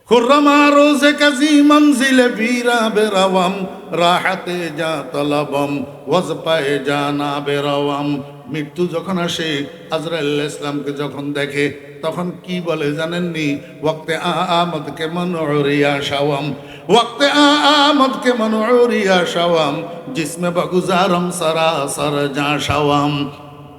खुर्रमा रोज़े कज़ी मंजिल बीरा बेरवम राहते जा तलबम वज पाए जाना बेरवम। মৃত্যু যখন আসে আজরাইল ইসলামকে যখন দেখে তখন কি বলে জানেননি? ওয়াক্তে আমদ কে মনউরিয়া শাওয়াম, ওয়াক্তে আমদ কে মনউরিয়া শাওয়াম, জিসমে বগুজারম সরাসর যা শাওয়াম।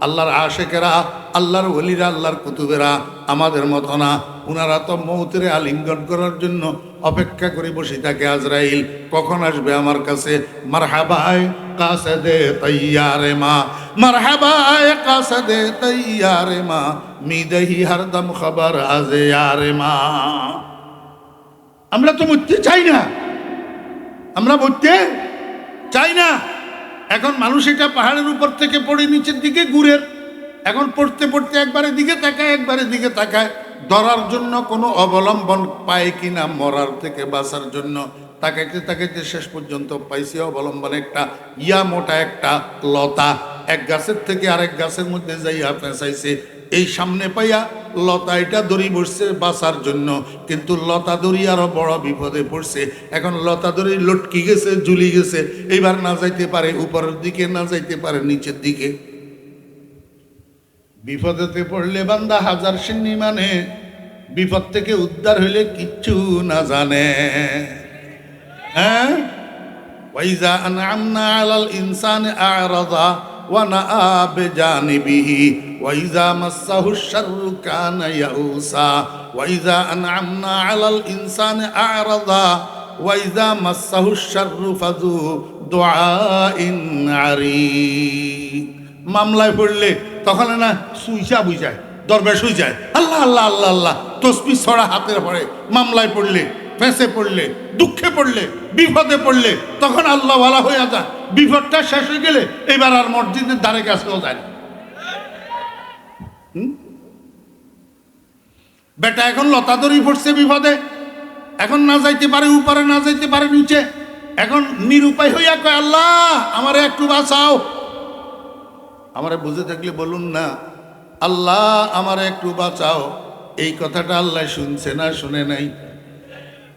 আল্লাহর আশেকেরা, আল্লাহর ওলিরা, আল্লাহর কুতুবেরা আমাদের মতো না। উনারা তো মৌতের আলিঙ্গন করার জন্য অপেক্ষা করে বসে থাকে আজরাইল কখন আসবে আমার কাছে। মারহাবায়ে কাসদে তৈয়ারে মা, মারহাবায়ে কাসদে তৈয়ারে মা, মিদহি হরদম খবর আজে ইয়ারে মা। আমরা তো মরতে চাই না, আমরা মরতে চাই না। এখন মানুষ এটা পাহাড়ের উপর থেকে পড়ে নিচের দিকে ঘুরের, এখন পড়তে পড়তে একবারে দিকে তাকায়, একবারে দিকে তাকায়, ধরার জন্য কোনো অবলম্বন পায় কিনা, মরার থেকে বাঁচার জন্য তাকাইতে তাকাইতে শেষ পর্যন্ত পাইছে অবলম্বন একটা ইয়া মোটা একটা লতা, এক গাছের থেকে আরেক গাছের মধ্যে যাইয়া পেঁচাইছে। এই সামনে পাইয়া লতা এটা দড়ি বসছে বাঁচার জন্য, কিন্তু লতা দড়ি আরো বড় বিপদে পড়ছে। এখন লতা দড়ি লটকি গেছে, ঝুলি গেছে, এইবার না যাইতে পারে উপরের দিকে, না যাইতে পারে নিচের দিকে। বিপদেতে পড়লে বান্দা হাজার সিন্নি মানে, বিপদ থেকে উদ্ধার হইলে কিচ্ছু না জানে। হ্যাঁ, ওয়াইজা আনআমনা আলাল ইনসানি আ'রাদা ওয়া নাআ বিজানিবিহি ওয়াইজা মাসসাহুশ শাররু কানা ইয়াউসা ওয়াইজা আনআমনা আলাল ইনসানি আ'রাদা ওয়াইজা মাসসাহুশ শাররু ফাযু দুআইন আরিদ। মামলায় পড়লে তখন না সুইসা বুঝায়, দরবেশ হয়ে যায়, আল্লাহ আল্লাহ আল্লাহ আল্লাহ তসবিহ ছড়া হাতের পড়ে। মামলায় পড়লে, ফেঁসে পড়লে, দুঃখে পড়লে, বিপদে পড়লে তখন আল্লাহ ওয়ালা হয়ে যায়। বিপদটা শেষ হয়ে গেলে এবার আর মসজিদের দ্বারে কাছেও যায় না। বেটা এখন লতা দড়ি পড়ছে বিপদে, এখন না যাইতে পারে উপরে, না যাইতে পারে নিচে, এখন নিরুপায় হইয়া কয় আল্লাহ আমারে একটু বাঁচাও। আমারে বুঝে থাকলে বলুন না, আল্লাহ আমারে একটু বাঁচাও। এই কথাটা আল্লাহ শুনছে না শুনে নাই?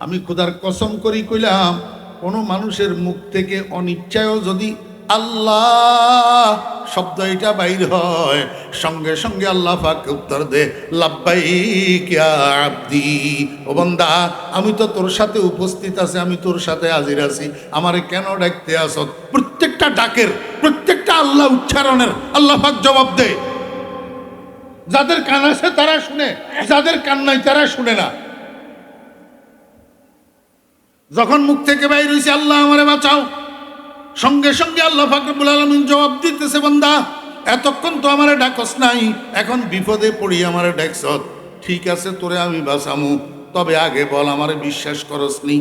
আমি খোদার কসম করি কইলাম, কোনো মানুষের মুখ থেকে অনিচ্ছায়ও যদি আল্লাহ শব্দ এটা বাইর হয়, সঙ্গে সঙ্গে আল্লাহ পাক উত্তর দে, লাব্বাইক ইয়া আব্দি, ও বান্দা আমি তো তোর সাথে উপস্থিত আছি, আমি তোর সাথে হাজির আছি, আমারে কেন ডাকতে আসত? প্রত্যেকটা ডাকের, প্রত্যেকটা আল্লাহ উচ্চারণের আল্লাহ পাক জবাব দেয়। যাদের কান আছে তারা শুনে, যাদের কান নাই তারা শুনে না। যখন মুখ থেকে বাইর হইছে আল্লাহ আমারে বাঁচাও, সঙ্গে সঙ্গে আল্লাহ পাক রব্বুল আলামিন জবাব দিতেছে, বান্দা এতক্ষণ তো আমারে ডাকস নাই, এখন বিপদে পড়ি আমারে ডাকছ, ঠিক আছে তোরে আমি বাঁচামু, তবে আগে বল আমারে বিশ্বাস করস নি?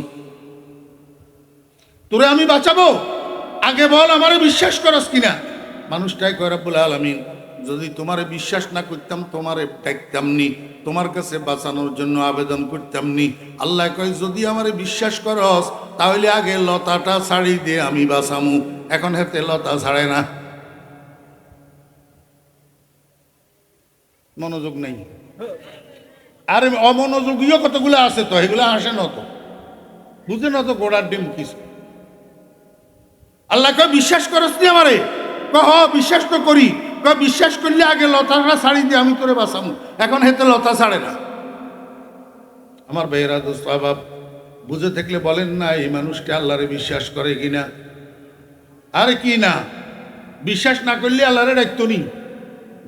তোরে আমি বাঁচাবো, আগে বল আমারে বিশ্বাস করস কিনা? মানুষটাই কয় রব্বুল আলামিন যদি তোমারে বিশ্বাস না করতাম তোমারে ডাকতাম নি, তোমার কাছে বাঁচানোর জন্য আবেদন করতাম নি। আল্লাহ কয় যদি আমারে বিশ্বাস করস তাহলে আগে লতাটা ছাড়ি দিয়ে আমি বাঁচামু, এখন হাতে লতা ছাড়ে না। মনোযোগ নেই। আর অমনোযোগীয় কতগুলো আছে তো, এগুলো আসে না তো, বুঝে না তো গোড়ার ডিম কিছু। আল্লাহ কয় বিশ্বাস করস নি আমারে? হ বিশ্বাস তো করি। বিশ্বাস করলে আগে লতাটা ছাড়ি দিয়ে আমি তোরে বাঁচামু, এখন হেতে লতা ছাড়ে না। আমার ভাইয়েরা দোস্ত আবাব বুঝে থাকলে বলেন না এই মানুষকে আল্লাহরে বিশ্বাস করে কিনা? আরে কি না, বিশ্বাস না করলে আল্লাহরে ডাকতো নি।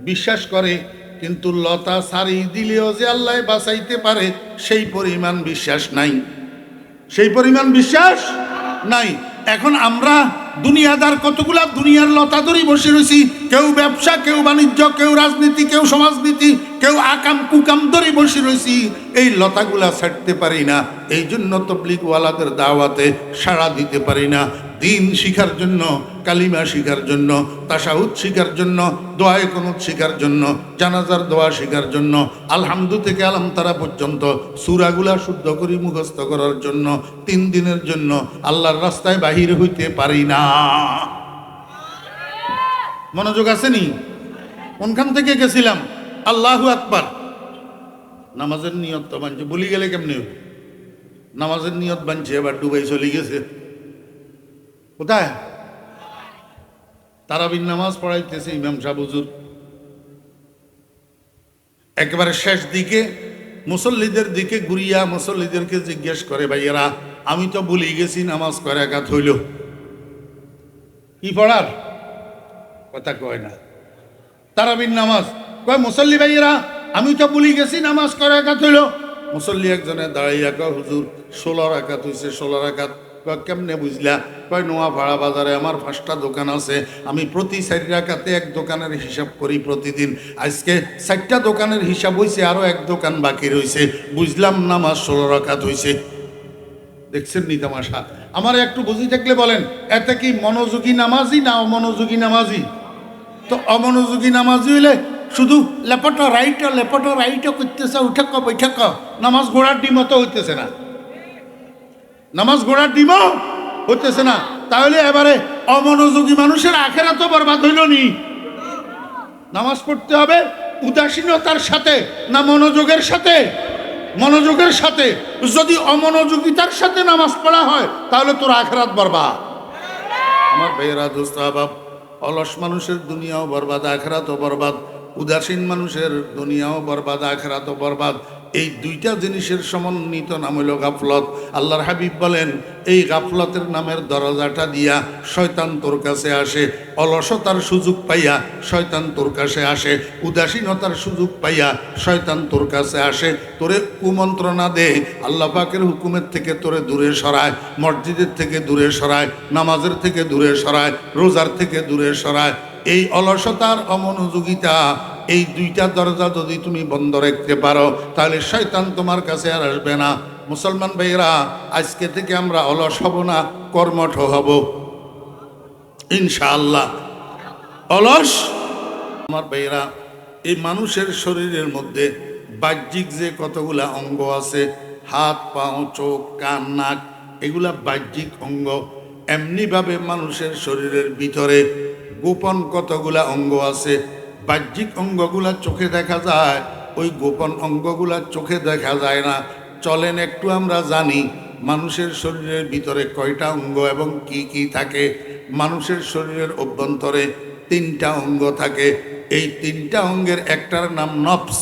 বিশ্বাস করে, কিন্তু লতা ছাড়ি দিলেও যে আল্লাহ বাঁচাইতে পারে সেই পরিমাণ বিশ্বাস নাই, সেই পরিমাণ বিশ্বাস নাই। এখন আমরা দুনিয়াদার কতগুলা দুনিয়ার লতা ধরি বসে রয়েছি, কেউ ব্যবসা, কেউ বাণিজ্য, কেউ রাজনীতি, কেউ সমাজনীতি, কেউ আকাম কুকাম ধরে বসে রয়েছি, এই লতাগুলা ছাড়তে পারি না। এই জন্য তবলিগওয়ালাদের দাওয়াতে সাড়া দিতে পারি না। দিন শিখার জন্য, কালিমা শিখার জন্য, তাশাহুদ শিখার জন্য, দোয়ায়ে কুনুত শিখার জন্য, জানাজার দোয়া শিখার জন্য, আলহামদু থেকে আলাম তারা পর্যন্ত সূরাগুলা শুদ্ধ করে মুখস্থ করার জন্য 3 দিনের জন্য আল্লাহর রাস্তায় বাহির হইতে পারি না। মনোযোগ আসেনি? কোনখান থেকে গেছিলাম? আল্লাহু আকবার। নামাজের নিয়ত তো মানছে, বলি গেলে কেমনি হবে? নামাজের নিয়ত বানছে, এবার ডুবাই চলে গেছে। কোথায়? তারাবির নামাজ পড়াইতেছে ইমাম সাহেব হুজুর। একেবারে শেষ দিকে মুসল্লিদের দিকে ঘুরিয়া মুসল্লিদেরকে জিজ্ঞেস করে, ভাইয়েরা আমি তো ভুলে গেছি নামাজ কয় রাকাত হইল। কি পড়ার কথা কয় না, তারাবির নামাজ। কয় মুসল্লি ভাইয়েরা আমি তো ভুলে গেছি নামাজ কয় রাকাত হইল। মুসল্লি একজনে দাঁড়াইয়া কয় হুজুর 16 রাকাত হইছে। 16 রাকাত। কয় কেমনে বুঝলা? কয় নোয়াপাড়া বাজারে আমার 5টা দোকান আছে, আমি প্রতি 4 রাকাতে এক দোকানের হিসাব করি প্রতিদিন। আজকে 4টা দোকানের হিসাব হইছে, আরো এক দোকান বাকি রইছে, বুঝলাম নামাজ 16 রাকাত হইছে। দেখছেন নি তামাশা? আমার একটু বুঝি থাকলে বলেন, এতে কি মনোযোগী নামাজি না অমনোযোগী নামাজি? তো অমনোযোগী নামাজি হইলে শুধু লেপটো রাইটও করতেছে, উঠেক বৈঠক, নামাজ ঘোড়ার ডিমও তো হইতেছে না, নামাজ ঘোড়ার ডিমও হইতেছে না। তাহলে এবারে অমনোযোগী মানুষের আখেরা তো বরবাদ হইল নি। নামাজ পড়তে হবে উদাসীনতার সাথে না মনোযোগের সাথে? মনোযোগের সাথে। যদি অমনোযোগিতার সাথে নামাজ পড়া হয় তাহলে তোর আখেরাত বরবাদ। আমার ভাইয়েরা, দোস্ত আহবাব, অলস মানুষের দুনিয়াও বরবাদ, আখেরাতও বরবাদ। উদাসীন মানুষের দুনিয়াও বরবাদ, আখেরাতও বরবাদ। এই দুইটা জিনিসের সমন্বিত নাম হইল গাফলত। আল্লাহর হাবিব বলেন, এই গাফলতের নামের দরজাটা দিয়া শয়তান তোর কাছে আসে। অলসতার সুযোগ পাইয়া শয়তান তোর কাছে আসে, উদাসীনতার সুযোগ পাইয়া শয়তান তোর কাছে আসে, তোরে কুমন্ত্রণা দে, আল্লাহ পাকের হুকুমের থেকে তোরে দূরে সরায়, মসজিদের থেকে দূরে সরায়, নামাজের থেকে দূরে সরায়, রোজার থেকে দূরে সরায়। এই অলসতার অমনোযোগিতা, এই দুইটা দরজা যদি তুমি বন্ধ রাখতে পারো তাহলে শয়তান তোমার কাছে আর আসবে না। মুসলমান ভাইরা, আজকে থেকে আমরা অলস হব না, কর্মঠ হব ইনশাআল্লাহ। অলস আমার ভাইরা, এই মানুষের শরীরের মধ্যে বাহ্যিক যে কতগুলা অঙ্গ আছে, হাত পাও চোখ কান নাক, এগুলা বাহ্যিক অঙ্গ। এমনিভাবে মানুষের শরীরের ভিতরে গোপন কতগুলা অঙ্গ আছে। বাহ্যিক অঙ্গগুলা চোখে দেখা যায়, ওই গোপন অঙ্গগুলা চোখে দেখা যায় না। চলেন একটু আমরা জানি মানুষের শরীরের ভিতরে কয়টা অঙ্গ এবং কি কি থাকে। মানুষের শরীরের অভ্যন্তরে 3টা অঙ্গ থাকে। এই 3টা অঙ্গের একটার নাম নফস,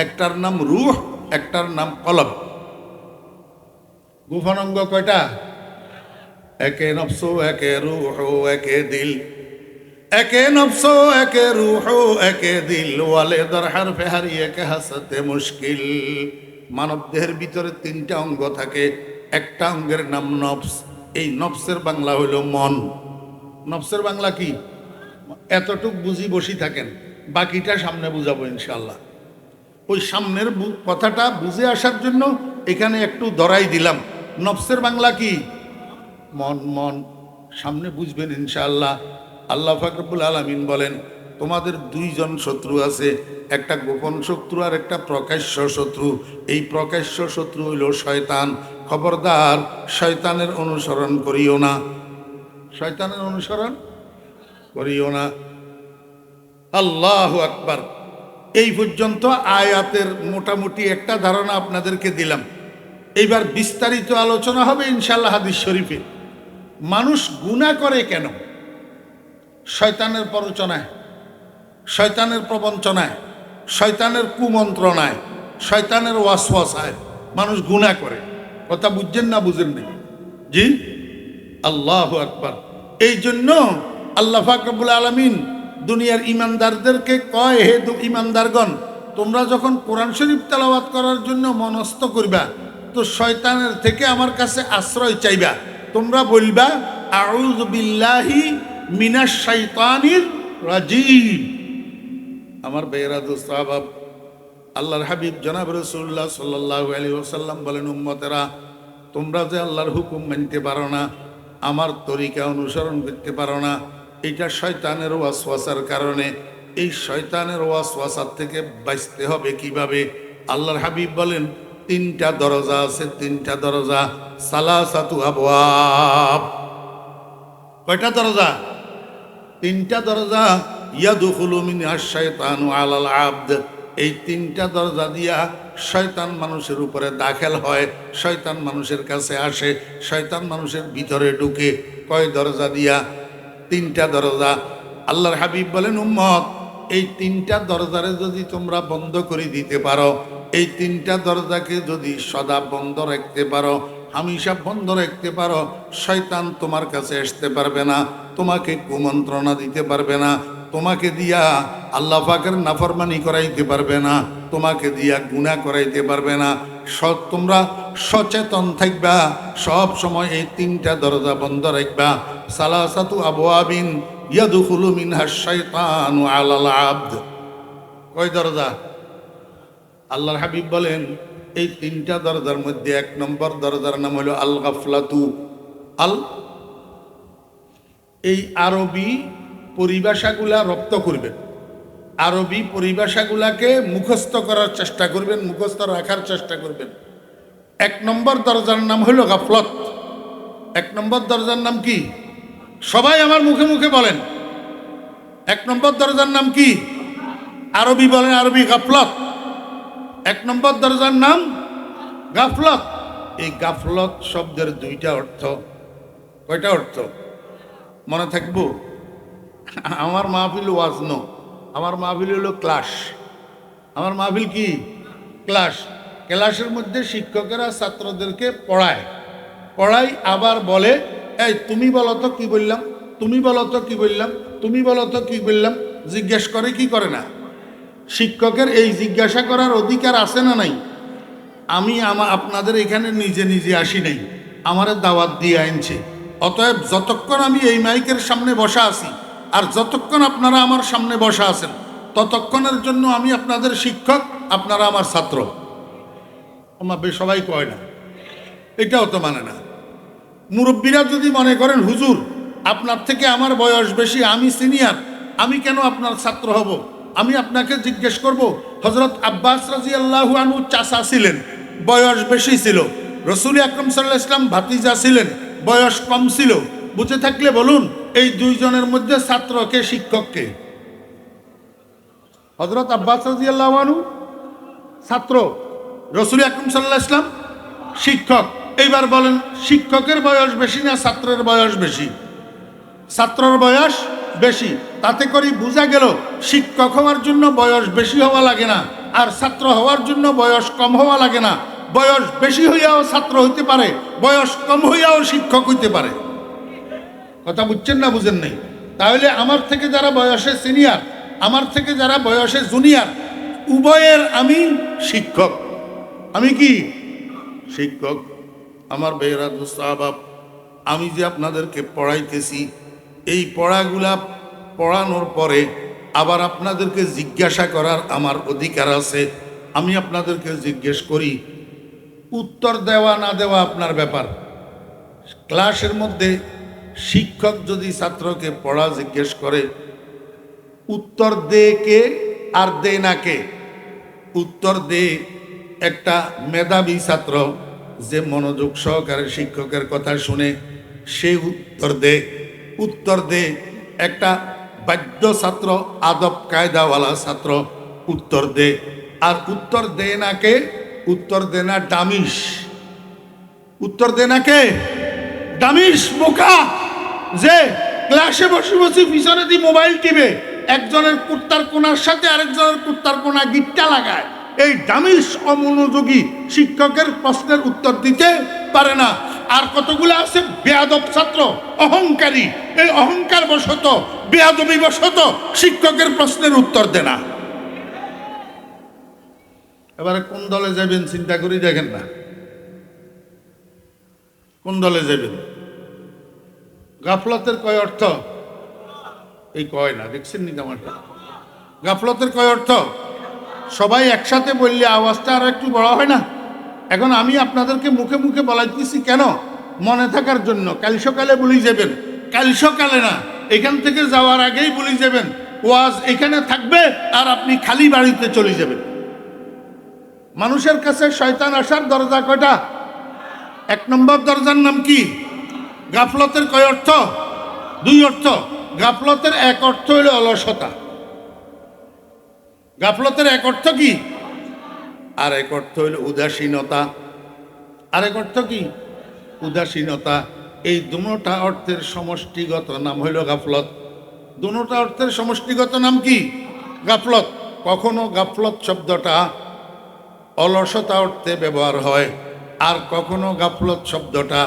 একটার নাম রূহ, একটার নাম কলব। গোপন অঙ্গ কয়টা? একে নফস, একে রূহ, একে দিল। একে নফস, একে রূহ, একে দিল, ওয়ালে দরহার ফেহারি একে হাসাতে মুশকিল। মানব দেহের ভিতরে 3টা অঙ্গ থাকে, একটা অঙ্গের নাম নফস। এই নফসের বাংলা হইল মন। নফসের বাংলা কি? এতটুক বুঝি বসি থাকেন, বাকিটা সামনে বুঝাবো ইনশাল্লাহ। ওই সামনের কথাটা বুঝে আসার জন্য এখানে একটু দরাই দিলাম। নফসের বাংলা কি? মন। মন সামনে বুঝবেন ইনশাআল্লাহ। আল্লাহ পাক রব্বুল আলামিন বলেন, তোমাদের 2জন শত্রু আছে, একটা গোপন শত্রু আর একটা প্রকাশ্য শত্রু। এই প্রকাশ্য শত্রু হইল শয়তান। খবরদার শয়তানের অনুসরণ করিও না, শয়তানের অনুসরণ করিও না। আল্লাহু আকবার। এই পর্যন্ত আয়াতের মোটামুটি একটা ধারণা আপনাদেরকে দিলাম। এইবার বিস্তারিত আলোচনা হবে ইনশাআল্লাহ হাদিস শরীফে। মানুষ গুনাহ করে কেন? শয়তানের প্ররোচনায়, শয়তানের প্রবঞ্চনায়, শয়তানের কুমন্ত্রণায়, শয়তানের ওয়াসওয়াসায় মানুষ গুনাহ করে। কথা বুঝছেন না বুঝেন নি? জি, আল্লাহু আকবার। এই জন্য আল্লাহ পাক রব্বুল আলামিন দুনিয়ার ইমানদারদেরকে কয়, হে ইমানদারগণ, তোমরা যখন কোরআন শরীফ তেলাওয়াত করার জন্য মনস্থ করবা তো শয়তানের থেকে আমার কাছে আশ্রয় চাইবা। তোমরা বলবা আউযু বিল্লাহি মিনাশ শাইতানির রাজিম। আমার ভাইয়েরা, দোস্ত আহবাব, আল্লাহর হাবিব জনাব রাসূলুল্লাহ সাল্লাল্লাহু আলাইহি ওয়াসাল্লাম বলেন, উম্মতেরা, তোমরা যে আল্লাহর হুকুম মানতে পারো না, আমার তরিকা অনুসরণ করতে পারো না, এটা শয়তানের ওয়াসওয়াসার কারণে। এই শয়তানের ওয়াসওয়াসার থেকে বাঁচতে হবে কিভাবে? আল্লাহর হাবিব বলেন, 3টা দরজা আছে, 3টা দরজা। সালাসাতু আবওয়াব। কয়টা দরজা? 3টা দরজা। ইয়াদখুলু মিনাশ শাইতানু আলাল আবদ। এই 3টা দরজা দিয়া শয়তান মানুষের উপরে দাখিল হয়, শয়তান মানুষের কাছে আসে, শয়তান মানুষের ভিতরে ঢুকে। কয় দরজা দিয়া? তিনটা দরজা। আল্লাহর হাবিব বলেন, উম্মত, এই তিনটা দরজারে যদি তোমরা বন্ধ করে দিতে পারো, এই তিনটা দরজাকে যদি সদা বন্ধ রাখতে পারো, হামেশা বন্ধ রাখতে পারো, শয়তান তোমার কাছে আসতে পারবে না, তোমাকে কুমন্ত্রণা দিতে পারবে না, তোমাকে দিয়া আল্লাহ পাকের নাফরমানি করাইতে পারবে না, তোমাকে দিয়া গুনাহ করাইতে পারবে না। তোমরা সচেতন থাকবা, সব সময় এই তিনটা দরজা বন্ধ রাখবা। সালাসাতু আবওয়াবিন ইয়াদখুলু মিনহা শাইতানু আলাল আবদ। কয় দরজা? আল্লাহর হাবিব বলেন, এই তিনটা দরজার মধ্যে এক নম্বর দরজার নাম হলো আল গাফলাতু। এই আরবি পরিভাষাগুলা রপ্ত করবেন, আরবি পরিভাষাগুলাকে মুখস্থ করার চেষ্টা করবেন, মুখস্থ রাখার চেষ্টা করবেন। এক নম্বর দরজার নাম হলো গাফলত। এক নম্বর দরজার নাম কি? সবাই আমার মুখে মুখে বলেন, এক নম্বর দরজার নাম কি? আরবি বলেন, আরবি গাফলত। এক নম্বর দরজার নাম গাফলত। এই গাফলত শব্দের দুইটা অর্থ। কয়টা অর্থ মনে থাকবো? আমার মাহফিল ওয়াজ নো, আমার মাহফিল হলো ক্লাস। আমার মাহফিল কি? ক্লাস। ক্লাসের মধ্যে শিক্ষকেরা ছাত্রদেরকে পড়ায় আবার বলে, এই তুমি বলো তো কি বললাম, তুমি বলো তো কি বললাম, তুমি বলো তো কি বললাম। জিজ্ঞেস করে কি করে না? শিক্ষকের এই জিজ্ঞাসা করার অধিকার আছে না নাই? আমি আপনাদের এখানে নিজে নিজে আসি নাই, আমারে দাওয়াত দিয়ে আনছে। অতএব যতক্ষণ আমি এই মাইকের সামনে বসা আছি আর যতক্ষণ আপনারা আমার সামনে বসা আছেন, ততক্ষণের জন্য আমি আপনাদের শিক্ষক, আপনারা আমার ছাত্র। আমার সবাই কয় না, এটাও তো মানে না। মুরব্বীরা যদি মনে করেন হুজুর আপনার থেকে আমার বয়স বেশি, আমি সিনিয়র, আমি কেন আপনার ছাত্র হব? আমি আপনাকে জিজ্ঞেস করব, হযরত আব্বাস রাদিয়াল্লাহু আনহু চাচা ছিলেন, বয়স বেশি ছিল। রাসূল আকরাম সাল্লাল্লাহু আলাইহি ওয়াসাল্লাম ভাতিজা ছিলেন, বয়স কম ছিল। বুঝে থাকলে বলুন, এই দুইজনের মধ্যে ছাত্রকে শিক্ষককে? হযরত আব্বাস রাদিয়াল্লাহু আনহু ছাত্র, রাসূল আকরাম সাল্লাল্লাহু আলাইহি ওয়াসাল্লাম শিক্ষক। এইবার বলেন, শিক্ষকের বয়স বেশি না ছাত্রের বয়স বেশি? ছাত্রের বয়স বেশি। তাতে করে বোঝা গেল শিক্ষক হওয়ার জন্য বয়স বেশি হওয়া লাগে না, আর ছাত্র হওয়ার জন্য বয়স কম হওয়া লাগে না। বয়স বেশি হইয়াও ছাত্র হইতে পারে, বয়স কম হইয়াও শিক্ষক হইতে পারে। কথা বুঝছেন না বুঝেন নাই? তাহলে আমার থেকে যারা বয়সে সিনিয়র, আমার থেকে যারা বয়সে জুনিয়র, উভয়ের আমি শিক্ষক। আমি কি শিক্ষক? আমার ভাইয়েরা, দোস্ত আহবাব, আমি যে আপনাদেরকে পড়াইতেছি, এই পড়াগুলা পড়ানোর পরে আবার আপনাদেরকে জিজ্ঞাসা করার আমার অধিকার আছে। আমি আপনাদেরকে জিজ্ঞেস করি, উত্তর দেওয়া না দেওয়া আপনার ব্যাপার। ক্লাসের মধ্যে শিক্ষক যদি ছাত্রকে পড়া জিজ্ঞেস করে, উত্তর দে কে আর দে না কে? উত্তর দে একটা মেধাবী ছাত্র, যে মনোযোগ সহকারে শিক্ষকের কথা শুনে, সে উত্তর দে। উত্তর দে একটা বাধ্য ছাত্র, আদব কায়দাওয়ালা ছাত্র, উত্তর দে। আর উত্তর দে না কে? উত্তর দে না ডামিস। উত্তর দে না কে? ডামিস, বোকা, যে ক্লাসে বসে বসে পিছনে দিয়ে মোবাইল টিপে একজনের কুত্তার কোনার সাথে আরেকজনের কুত্তার কোনা গিট্টা লাগায়। এই ডামিস অমনোযোগী শিক্ষকের প্রশ্নের উত্তর দিতে পারে না। আর কতগুলো আছে বেয়াদব ছাত্র, অহংকারী, এই অহংকার বশত, বেয়াদবি বশত শিক্ষকের প্রশ্নের উত্তর দেয় না। এবারে কোন দলে যাবেন চিন্তা করি দেখেন না, কোন দলে যাবেন? গাফলতের কয় অর্থ? এই কয় না, দেখছেন নি আমারটা? গাফলতের কয় অর্থ? সবাই একসাথে বললে আওয়াজটা আরো একটু বড় হয় না? এখন আমি আপনাদেরকে মুখে মুখে বলাইতেছি কেন? মনে থাকার জন্য। কাল সকালে বলি যাবেন, কাল সকালে না, এখান থেকে যাওয়ার আগেই বলি যাবেন। ওয়াজ এখানে থাকবে আর আপনি খালি বাড়িতে চলে যাবেন। মানুষের কাছে শয়তান আসার দরজা কয়টা? এক নম্বর দরজার নাম কি? গাফলতের কয় অর্থ? দুই অর্থ। গাফলতের এক অর্থ হলো অলসতা। গাফলতের এক অর্থ কি? আরেক অর্থ হইল উদাসীনতা। আরেক অর্থ কি? উদাসীনতা। এই দুটা অর্থের সমষ্টিগত নাম হইল গাফলত। দুটা অর্থের সমষ্টিগত নাম কি? গাফলত। কখনো গাফলত শব্দটা অলসতা অর্থে ব্যবহার হয়, আর কখনো গাফলত শব্দটা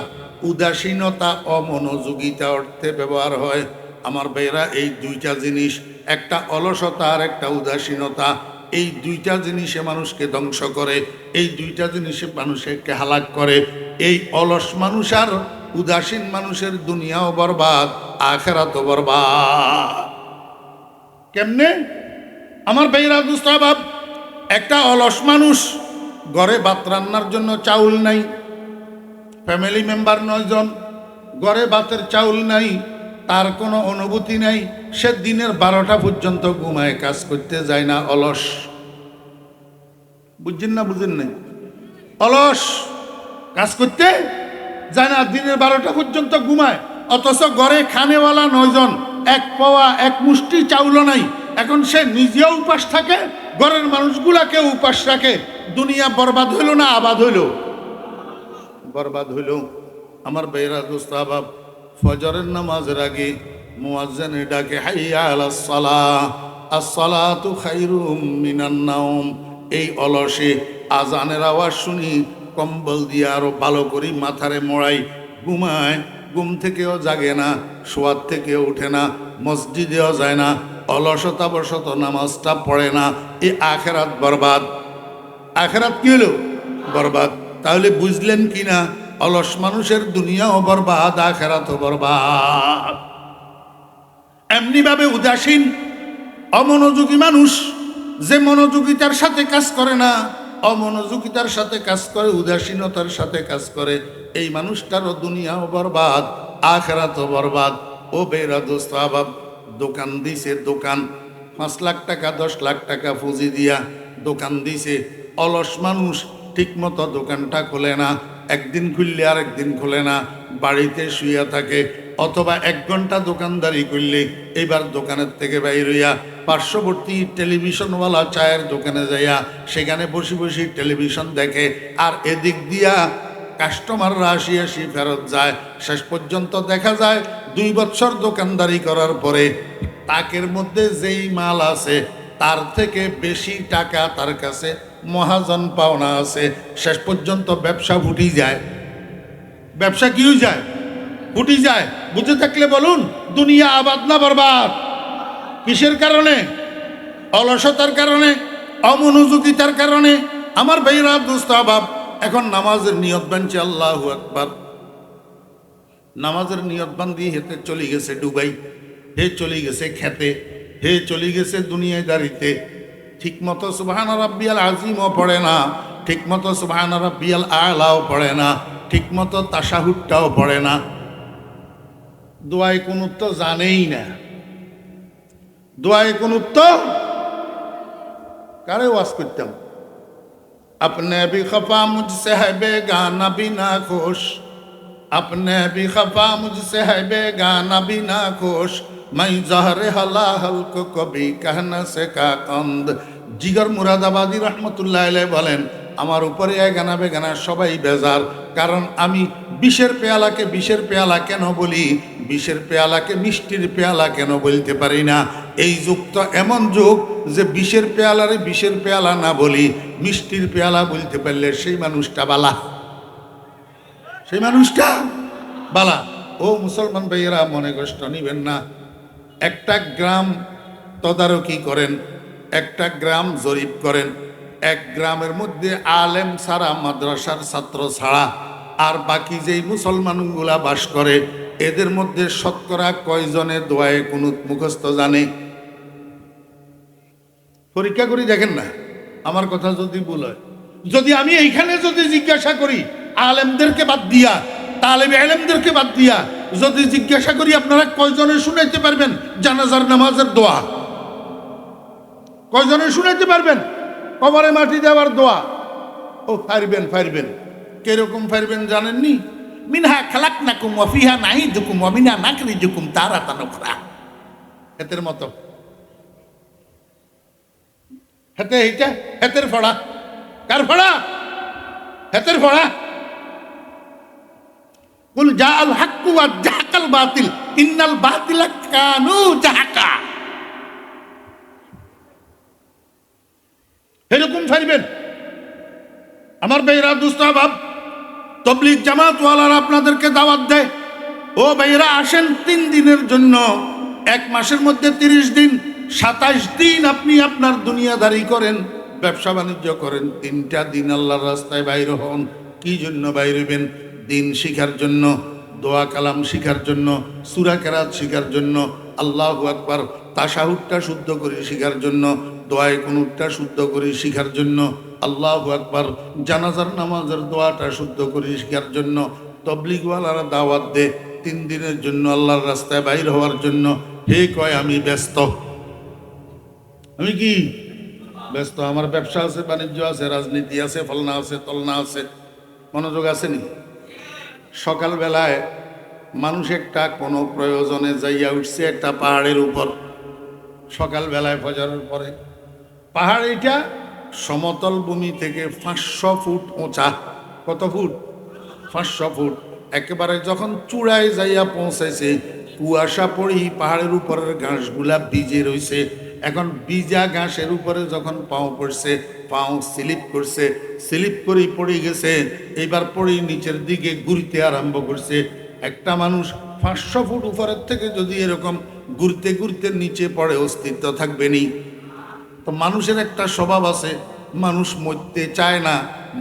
উদাসীনতা অমনোযোগিতা অর্থে ব্যবহার হয়। আমার ভাইরা, এই দুইটা জিনিস, একটা অলসতা আর একটা উদাসীনতা, এই দুইটা জিনিসে মানুষকে ধ্বংস করে, এই দুইটা জিনিসে মানুষকে হালাক করে। এই অলস মানুষ আর উদাসীন মানুষের দুনিয়াও বরবাদ, আখেরাতও বরবাদ। কেমনে? আমার ভাইরা দুস্তাবাব, একটা অলস মানুষ, ঘরে ভাত রান্নার জন্য চাউল নাই, ফ্যামিলি মেম্বার 9 জন, ঘরে ভাতের চাউল নাই, তার কোনো অনুভূতি নাই, সে দিনের 12টা পর্যন্ত ঘুমায়, কাজ করতে যায় না, অলস। বুঝছেন না? বুঝেন নাই? অলস, কাজ করতে যায় না, দিনের 12টা পর্যন্ত ঘুমায়। অথচ ঘরে খানেওয়ালা 9 জন, এক পাওয়া এক মুষ্টি চাউলও নাই। এখন সে নিজেও উপাস থাকে, ঘরের মানুষগুলাকে উপাস রাখে। দুনিয়া বরবাদ হইল না আবাদ হইল? বরবাদ হইল। আমার ভাইরা দোস্তাবাব, ফজরের নামাজের আগে মুয়াজ্জিন ডাকে, হাইয়া আলাস সালাহ, আসসালাতু খায়রুম মিনান নাওম। এই অলসে আজানের আওয়াজ শুনি, কম্বল দিয়ে আরো ভালো করে মাথারে মোড়াই, ঘুমায়, ঘুম থেকেও জাগে না, শোয়ার থেকেও উঠে না, মসজিদেও যায় না, অলসতাবশত নামাজটা পড়ে না। এই আখেরাত বরবাদ। আখেরাত কি হলো? বরবাদ। তাহলে বুঝলেন কিনা? অলস মানুষের দুনিয়াও বরবাদ, আখেরাতও বরবাদ। এমনিভাবে উদাসীন অমনোযোগী মানুষ, যে মনোযোগিতার সাথে কাজ করে না, অমনোযোগিতার সাথে কাজ করে, উদাসীনতার সাথে কাজ করে, এই মানুষটারও দুনিয়াও বরবাদ, আখেরাতও বরবাদ। ও বেরা দোস্ত আবাব, দোকান দিছে, দোকান 5 লাখ টাকা 10 লাখ টাকা পুঁজি দিয়া দোকান দিছে। অলস মানুষ ঠিকমতো দোকানটা খোলে না, একদিন খুললে আর একদিন খোলে না, বাড়িতে শুইয়া থাকে। অথবা 1 ঘন্টা দোকানদারি করলে এবার দোকানের থেকে বাইর হইয়া পার্শ্ববর্তী টেলিভিশনওয়ালা চায়ের দোকানে যাইয়া সেখানে বসে বসে টেলিভিশন দেখে, আর এদিক দিয়া কাস্টমাররা আসি ফেরত যায়। শেষ পর্যন্ত দেখা যায় 2 বছর দোকানদারি করার পরে তাকের মধ্যে যেই মাল আছে তার থেকে বেশি টাকা তার কাছে মহাজন পাওনা আছে। শেষ পর্যন্ত ব্যবসা ফুটি যায়। ব্যবসা কি হয়ে যায়? ফুটি যায়। বুঝে থাকলে বলুন, দুনিয়া আবাদ না বরবাদ? কিসের কারণে? অলসতার কারণে, অমনোযোগিতার কারণে। আমার ভাইরা দোস্ত আবাব, এখন নামাজের নিয়ত বানছে, আল্লাহু আকবার। নামাজের নিয়ত বান্ধি হেতে চলে গেছে দুবাই, হে চলে গেছে খেতে, হে চলে গেছে দুনিয়ায় দাঁড়িতে। ঠিক মতো সুবহান রাব্বিয়াল আজিমও পড়ে না, ঠিক মতো সুবহান রাব্বিয়াল আলাও পড়ে না, ঠিক মতো তাশাহুদটাও পড়ে না, দোয়ায়ে কুনুত তো জানেই না। দোয়ায়ে কুনুত তো কারে ওয়াজ করতাম, अपने भी खफा मुझसे है बेगाना भी ना खुश, अपने भी खफा मुझसे है बेगाना भी ना खुश, मैं जहर हलाहल को कभी कहना से का कंद। জিগর মুরাদাবাদী রহমতুল্লাহ আলাইহি বলেন, আমার উপরে গানা বেগানা সবাই বেজার, কারণ আমি বিষের পেয়ালাকে বিষের পেয়ালা কেন বলি, বিষের পেয়ালাকে মিষ্টির পেয়ালা কেন বলতে পারি না। এই যুগ তো এমন যুগ যে বিষের পেয়ালারে বিষের পেয়ালা না বলি, মিষ্টির পেয়ালা বলতে পারলে সেই মানুষটা বালা, সেই মানুষটা বালা। ও মুসলমান ভাইয়েরা, মনে কষ্ট নিবেন না। একটা গ্রাম তদারকি করেন, একটা গ্রাম জরিপ করেন, 1 গ্রামের মধ্যে আলেম ছাড়া, মাদ্রাসার ছাত্র ছাড়া আর বাকি যেই মুসলমানগুলা বাস করে, এদের মধ্যে শতকরা কয়জনে দোয়ায়ে কুনুত মুখস্থ জানে? পরীক্ষা করি দেখেন না, আমার কথা যদি ভুল হয়। যদি আমি এইখানে যদি জিজ্ঞাসা করি আলেমদেরকে বাদ দিয়া, তালেবে আলেমদেরকে বাদ দিয়া যদি জিজ্ঞাসা করি, আপনারা কয়জনে শুনাইতে পারবেন জানাজার নামাজের দোয়া? কয়জনে শুনাইতে পারবেন কবরে মাটি দেওয়ার দোয়া? ও পারবেন, পারবেন। কিরকম পারবেন জানেননি? মিনহা খালাকনাকুম ওয়া ফিহা নাঈদুকুম ওয়া মিনহা নাখরিজুকুম তারাতান উখরা। হেতের মতো, হেতে এইটা হেতের ফড়া, কার ফড়া? হেতের ফড়া। কুল জাআল হাক্কু ওয়া জাহাকাল বাতিল ইন্নাল বাতিলা কানু জাহাকা। এরকম ফাইবেন আমার ভাইরা, দুস্ত আহবাব, তবলিগ জামাত ওয়ালারা আপনাদেরকে দাওয়াত দেয়, ও ভাইরা আসেন 3 দিনের জন্য। 1 মাসের মধ্যে 30 দিন, 27 দিন আপনি আপনার দুনিয়াদারি করেন, ব্যবসা বাণিজ্য করেন। 3টা দিন আল্লাহর রাস্তায় বাইর হন। কি জন্য বাইর হবেন? দিন শিখার জন্য, দোয়া কালাম শিখার জন্য, সূরা কেরাত শিখার জন্য, আল্লাহু আকবার তাশাহুদটা শুদ্ধ করে শিখার জন্য, দোয়ায়ে কুনুতটা শুদ্ধ করে শিখার জন্য, আল্লাহু আকবার জানাজার নামাজের দোয়াটা শুদ্ধ করে শিখার জন্য। তবলিগওয়ালারা দাওয়াত দে 3 দিনের জন্য আল্লাহর রাস্তায় বাইর হওয়ার জন্য। হে কয় আমি ব্যস্ত। আমি কি ব্যস্ত? আমার ব্যবসা আছে, বাণিজ্য আছে, রাজনীতি আছে, ফলনা আছে, তলনা আছে। মনোযোগ আসেনি? সকালবেলায় মানুষ একটা কোনো প্রয়োজনে যাইয়া উঠছে একটা পাহাড়ের উপর। সকালবেলায় ফজরের পরে পাহাড় এটা সমতল ভূমি থেকে 500 ফুট উঁচা। কত ফুট? 500 ফুট। একেবারে যখন চূড়ায় যাইয়া পৌঁছাইছে, কুয়াশা পড়ি পাহাড়ের উপরের ঘাসগুলা ভিজে রইছে। এখন ভিজা ঘাসের উপরে যখন পাও পড়ছে, পাও স্লিপ করছে, স্লিপ করেই পড়ে গেছে। এইবার পড়েই নিচের দিকে ঘুরতে আরম্ভ করছে। একটা মানুষ 500 ফুট উপরের থেকে যদি এরকম ঘুরতে ঘুরতে নিচে পড়ে, অস্তিত্ব থাকবে নি? তো মানুষের একটা স্বভাব আছে, মানুষ মরতে চায় না,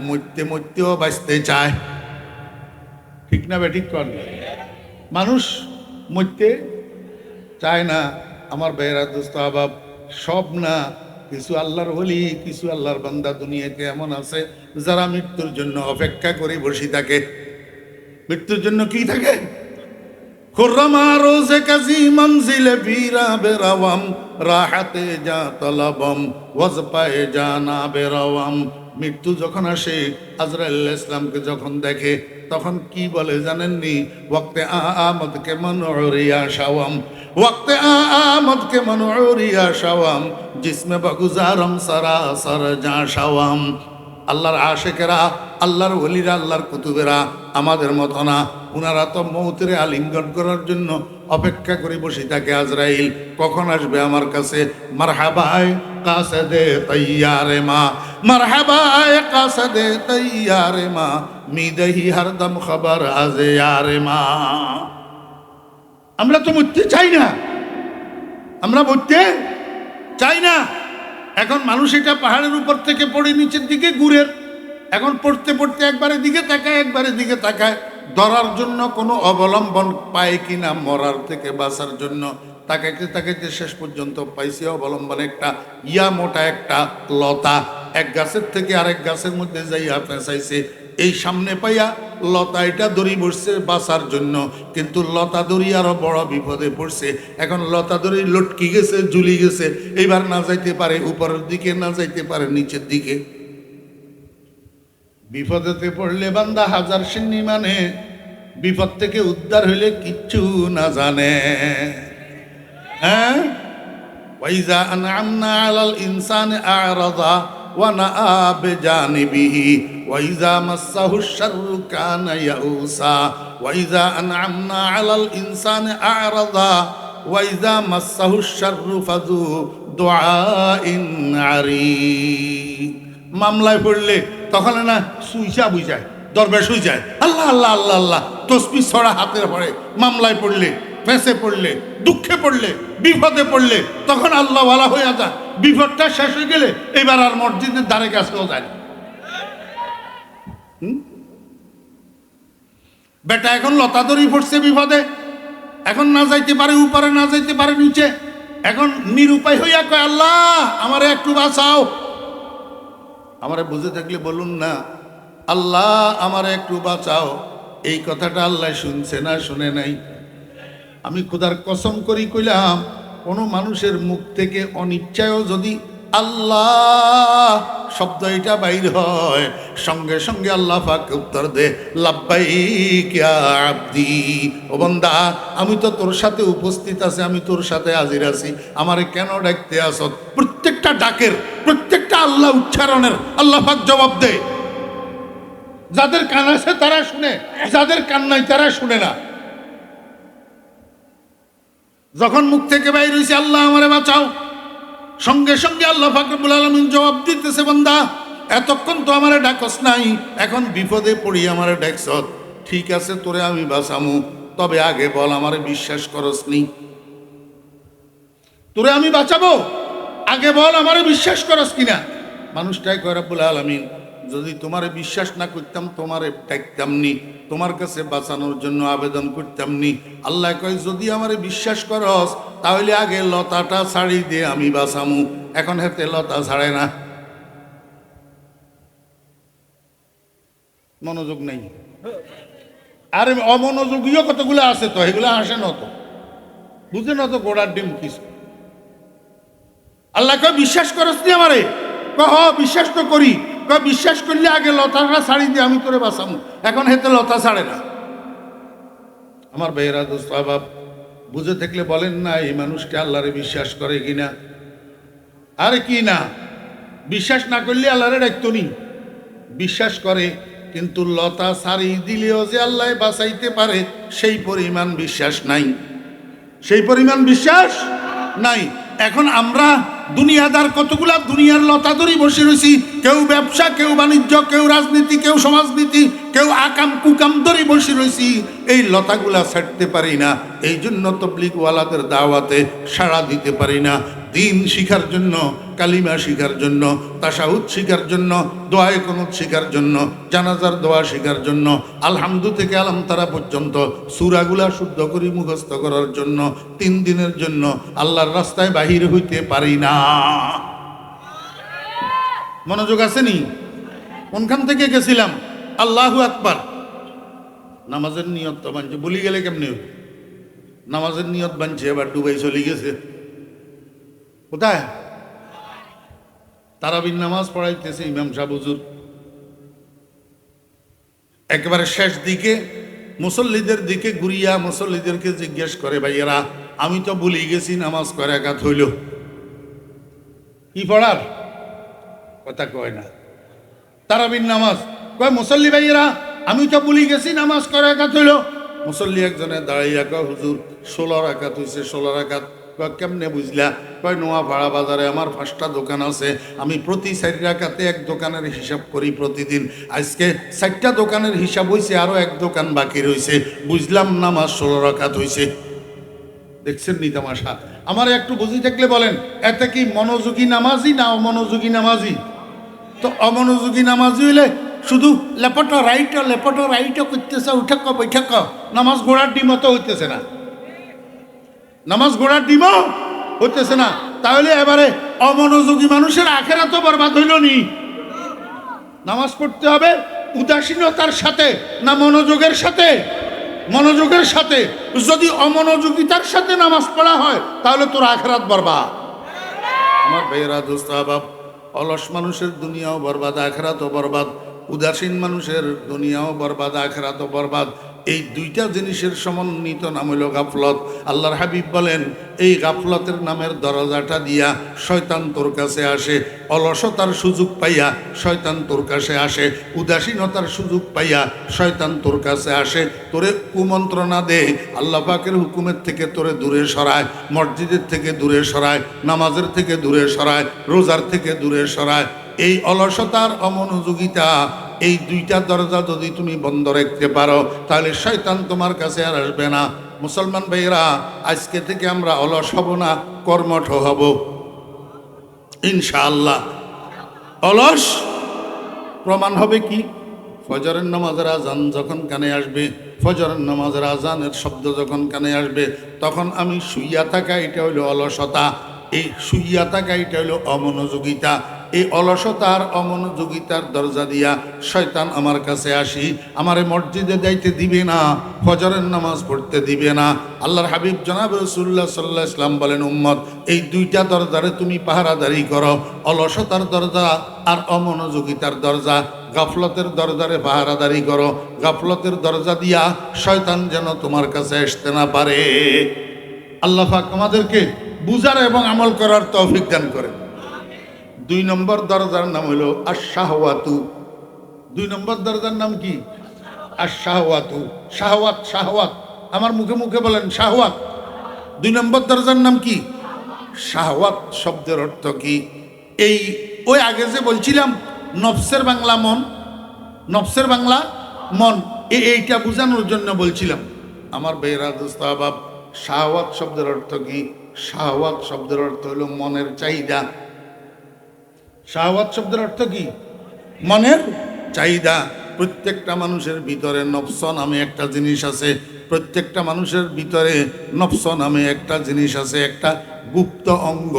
মরতেও বাঁচতে চায়। ঠিক না বেঠিক? কর মানুষ মরতে চায় না। আমার ভাইয়েরা, দোস্ত আহবাব, সব না, কিছু আল্লাহর ওলি, কিছু আল্লাহর বান্দা দুনিয়াতে এমন আছে যারা মৃত্যুর জন্য অপেক্ষা করে বসে থাকে। মৃত্যুর জন্য কি থাকে? খুরমা রোজে কাজী মঞ্জিলে বীরা বেরাওয়াম, রাহাতে যা তলবম ওয়াজ পায়ে জানা বেরাওয়াম। মৃত্যু যখন আসে, আজরাইল ইসলামকে যখন দেখে, তখন কি বলে জানেননি? ওয়াক্তে আমদ কে মনউরিয়া শাওয়াম, ওয়াক্তে আমদ কে মনউরিয়া শাওয়াম, জিসমে বগুজারম সরাসর যা শাওয়াম। আল্লাহর আশেকেরা, আল্লাহর ওলিরা, আল্লাহর কুতুবেরা আমাদের মতো না। উনারা তো মৌতের আলিঙ্গন করার জন্য অপেক্ষা করে বসে থাকে। আজরাইল কখন আসবে আমার কাছে? মারহাবায়ে কাসদে তৈয়ারে মা, মারহাবায়ে কাসদে তৈয়ারে মা, মিদহি হরদম খবর আজে ইয়ারে মা। আমরা তো মরতে চাই না, আমরা মরতে চাই না। এখন মানুষ এটা পাহাড়ের উপর থেকে পড়ে নিচের দিকে ঘুরে, এখন পড়তে পড়তে একবারে দিকে তাকায়, একবারে দিকে তাকায়, ধরার জন্য কোনো অবলম্বন পায় কিনা, মরার থেকে বাঁচার জন্য তাকাইতে তাকাইতে শেষ পর্যন্ত পাইছে অবলম্বন একটা মোটা একটা লতা। এক গাছের থেকে আরেক গাছের মধ্যে যাইয়া পেঁচাইছে। এই সামনে পাইয়া লতা এটা দড়ি বসছে বাঁচার জন্য, কিন্তু লতা দড়ি আরো বড় বিপদে পড়ছে। এখন লতা দড়ি লটকি গেছে, ঝুলি গেছে, এইবার না যাইতে পারে উপরের দিকে, না যাইতে পারে নিচের দিকে। বিপদেতে পড়লে বান্দা হাজার সিন্নি মানে, বিপদ থেকে উদ্ধার হইলে কিচ্ছু না জানে। হ্যাঁ, ওয়াইজা আনআমনা আলাল ইনসানি আ'রাদা ওয়া নাআ বিজানিবিহি ওয়াইজা মাসসাহুশ শাররু কানা ইয়াউসা, ওয়াইজা আনআমনা আলাল ইনসানি আ'রাদা ওয়াইজা মাসসাহুশ শাররু ফাযু দুআইন আরিদ। মামলায় পড়লে তখন না সুইচা বুঝায়, দরবেশ হয়ে যায়, আল্লাহ আল্লাহ আল্লাহ আল্লাহ তসবিহ ছড়া হাতের পড়ে। মামলায় পড়লে, ফেঁসে পড়লে, দুঃখে পড়লে, বিপদে পড়লে তখন আল্লাহওয়ালা হয়ে যায়। বিপদটা শেষ হয়ে গেলে এবার আর মসজিদের দ্বারে কাছেও যায় না। বেটা এখন লতা দড়ি পড়ছে বিপদে, এখন না যাইতে পারে উপরে, না যাইতে পারে নিচে, এখন নিরুপায় হইয়া কয় আল্লাহ আমারে একটু বাঁচাও। আমারে বুঝে থাকলে বলুন না, আল্লাহ আমারে একটু বাঁচাও। এই কথাটা আল্লাহ শুনছে না শুনে নাই? আমি খোদার কসম করি কইলাম, কোনো মানুষের মুখ থেকে অনিচ্ছায়ও যদি আল্লাহ শব্দ এটা বাইর হয়, সঙ্গে সঙ্গে আল্লাহ পাক উত্তর দে, লাব্বাইক ইয়া আব্দি, ও বান্দা আমি তো তোর সাথে উপস্থিত আছি, আমি তোর সাথে হাজির আছি, আমারে কেন ডাকতে আসত? প্রত্যেকটা প্রত্যেকটা আল্লাহ উচ্চারণের আল্লাহ পাক জবাব দেয়। যাদের কান আছে তারা শুনে, যাদের কান নাই তারা শুনে না। যখন মুখ থেকে বাইর হইছে আল্লাহ আমারে বাঁচাও, সঙ্গে সঙ্গে আল্লাহ পাক রব্বুল আলামিন জবাব দিতেছে, বান্দা এতক্ষণ তো আমারে ডাকস নাই, এখন বিপদে পড়ি আমারে ডাকছ, ঠিক আছে তোরে আমি বাঁচামু, তবে আগে বল আমারে বিশ্বাস করস নি? তোরে আমি বাঁচাবো, আগে বল আমারে বিশ্বাস করস কিনা? মানুষটাই কয় রব্বুল আলামিন যদি তোমারে বিশ্বাস না করতাম তোমারে ডাকতাম নি, তোমার কাছে বাঁচানোর জন্য আবেদন করতাম নি। আল্লাহ কয় যদি আমারে বিশ্বাস করস তাহলে আগে লতাটা ছাড়ি দিয়ে আমি বাঁচামু, এখন হেতে লতা ছাড়ে না। মনোযোগ নেই। আর অমনোযোগীও কতগুলো আছে, তো এগুলো আসে না, তো বুঝে না তো গোড়ার ডিম কিছু। আল্লাহ কয় বিশ্বাস করস নি আমারে? হ বিশ্বাস তো করি। বিশ্বাস করলে আগে লতাটা ছাড়ি দিয়ে আমি তোরে বাঁচামু, এখন হেতে লতা ছাড়ে না। আমার ভাইয়েরা দোস্ত আহবাব, বুঝে থাকলে বলেন না এই মানুষকে আল্লাহরে বিশ্বাস করে কিনা? আরে কি না, বিশ্বাস না করলে আল্লাহরে ডাকতো নি। বিশ্বাস করে, কিন্তু লতা ছাড়ি দিলেও যে আল্লাহ বাঁচাইতে পারে সেই পরিমাণ বিশ্বাস নাই, সেই পরিমাণ বিশ্বাস নাই। এখন আমরা দুনিয়াদার কতগুলা দুনিয়ার লতা ধরেই বসে রয়েছি, কেউ ব্যবসা, কেউ বাণিজ্য, কেউ রাজনীতি, কেউ সমাজনীতি, কেউ আকাম কুকাম ধরে বসে রয়েছি, এই লতাগুলা ছাড়তে পারি না। এই জন্য তবলিগওয়ালাদের দাওয়াতে সাড়া দিতে পারি না। দিন শিখার জন্য, কালিমা শিখার জন্য, তাশাহুদ শিখার জন্য, দোয়ায়ে কুনুত শিখার জন্য, জানাজার দোয়া শিখার জন্য, আলহামদু থেকে আলাম তারা পর্যন্ত সূরাগুলা শুদ্ধ করে মুখস্থ করার জন্য 3 দিনের জন্য আল্লাহর রাস্তায় বাহির হইতে পারি না। মনোযোগ আসেনি? কোনখান থেকে গেছিলাম? আল্লাহু আকবার। নামাজের নিয়ত তো বানছে, বলি গেলে কেমনি? নামাজের নিয়ত বানছে, এবার ডুবাই চলে গেছে কোথায়? তারাবির নামাজ পড়াইতেছে ইমাম সাহেব হুজুর। একেবারে শেষ দিকে মুসল্লিদের দিকে ঘুরিয়া মুসল্লিদেরকে জিজ্ঞেস করে, ভাইয়েরা আমি তো ভুলে গেছি নামাজ কয় রাকাত হইল? কি পড়ার কথা কয় না। তারাবির নামাজ কয়, মুসল্লি ভাইয়েরা আমি তো ভুলে গেছি নামাজ কয় রাকাত হইল? মুসল্লি একজনে দাঁড়াইয়া কয়, হুজুর 16 রাকাত হইছে। 16 রাকাত। কেমনে বুঝলা? কয় নোয়াপাড়া বাজারে আমার 5টা দোকান আছে, আমি প্রতি 4 রাকাতে এক দোকানের হিসাব করি প্রতিদিন। আজকে 4টা দোকানের হিসাব হইছে, আরো এক দোকান বাকি রয়েছে, বুঝলাম নামাজ 16 রাকাত হইছে। দেখছেন নি তামাশা? আমার একটু বুঝি থাকলে বলেন, এতে কি মনোযোগী নামাজি না অমনোযোগী নামাজি? তো অমনোযোগী নামাজি হইলে শুধু লেপটো রাইটও করতেছে, উঠেক বৈঠক, নামাজ ঘোড়ার ডিমও তো হইতেছে না, নামাজ ঘোড়ার ডিমও হইতেছে না। তাহলে এবারে অমনোযোগী মানুষের আখেরা তো বরবাদ হইল নি। নামাজ পড়তে হবে উদাসীনতার সাথে না মনোযোগের সাথে? মনোযোগের সাথে। যদি অমনোযোগিতার সাথে নামাজ পড়া হয় তাহলে তোর আখেরাত বরবাদ। আমার ভাইয়েরা দোস্ত আহবাব, অলস মানুষের দুনিয়াও বরবাদ, আখেরাতও বরবাদ। উদাসীন মানুষের দুনিয়াও বরবাদ, আখেরাতও বরবাদ। এই 2টা জিনিসের সমন্বিত নাম হইল গাফলত। আল্লাহর হাবিব বলেন, এই গাফলতের নামের দরজাটা দিয়া শয়তান তোর কাছে আসে। অলসতার সুযোগ পাইয়া শয়তান তোর কাছে আসে, উদাসীনতার সুযোগ পাইয়া শয়তান তোর কাছে আসে, তোরে কুমন্ত্রণা দে, আল্লাহ পাকের হুকুমের থেকে তোরে দূরে সরায়, মসজিদের থেকে দূরে সরায়, নামাজের থেকে দূরে সরায়, রোজার থেকে দূরে সরায়। এই অলসতার অমনোযোগিতা, এই 2টা দরজা যদি তুমি বন্ধ রাখতে পারো তাহলে শয়তান তোমার কাছে আর আসবে না। মুসলমান ভাইরা, আজকে থেকে আমরা অলস হব না, কর্মঠ হব ইনশাআল্লাহ। অলস প্রমাণ হবে কি? ফজরের নামাজের আজান যখন কানে আসবে, ফজরের নামাজের আজানের শব্দ যখন কানে আসবে, তখন আমি শুইয়া থাকা, এটা হইল অলসতা। এই শুইয়া থাকা এটা হইল অমনোযোগিতা। এই অলসতার অমনোযোগিতার দরজা দিয়া শয়তান আমার কাছে আসি, আমারে মসজিদে যাইতে দিবে না, ফজরের নামাজ পড়তে দিবে না। আল্লাহর হাবিব জনাব রাসূলুল্লাহ সাল্লাল্লাহু আলাইহি ওয়াসাল্লাম বলেন, উম্মত এই 2টা দরজারে তুমি পাহারাদারি করো, অলসতার দরজা আর অমনোযোগিতার দরজা। গাফলতের দরজারে পাহারাদারি করো, গাফলতের দরজা দিয়া শয়তান যেন তোমার কাছে আসতে না পারে। আল্লাহ পাক আমাদেরকে বুঝার এবং আমল করার তৌফিক দান করেন। দুই নম্বর দরজার নাম হলো আশ-শাহওয়াতু। দুই নম্বর দরজার নাম কি? আশ-শাহওয়াতু। শাহওয়াত, শাহওয়াত, আমার মুখে মুখে বলেন শাহওয়াত। দুই নম্বর দরজার নাম কি? শাহওয়াত শব্দের অর্থ কি? এই ওই আগে যে বলছিলাম নফসের বাংলা মন, নফসের বাংলা মন, এইটা বোঝানোর জন্য বলছিলাম। আমার বেহরা দোস্ত আহবাব, শাহওয়াত শব্দের অর্থ কি? শাহওয়াত শব্দের অর্থ হলো মনের চাহিদা। শাহওয়াত শব্দের অর্থ কি? মনের চাহিদা। প্রত্যেকটা মানুষের ভিতরে নফস নামে একটা জিনিস আছে। প্রত্যেকটা মানুষের ভিতরে নফস নামে একটা জিনিস আছে, একটা গুপ্ত অঙ্গ,